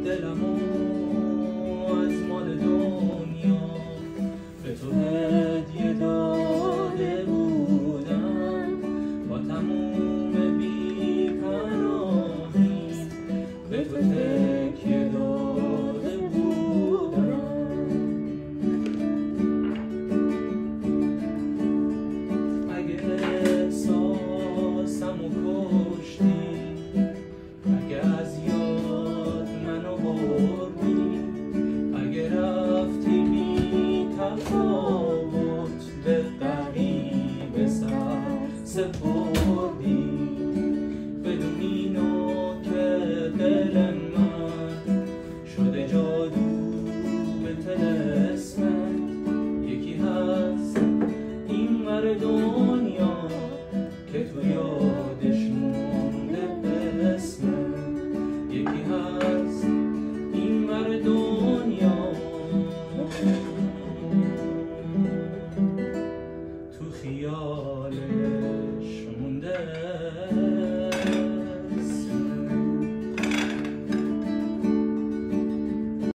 دلمو از مال دنیا به تو هدیه داده بودم، با تموم بی‌پناهی به تو تکیه داده بودم. اگه احساسمو کشتی، اگه از یاد منو بردی، اگه رفتی بی تفاوت به غریبه سر سپردی، بدون اینو که دل من شده جادو به طلسمت. یکی هست این ور دنیا که تو یادش مونده به اسمت، یکی هست این ور دنیا تو خیالش مونده.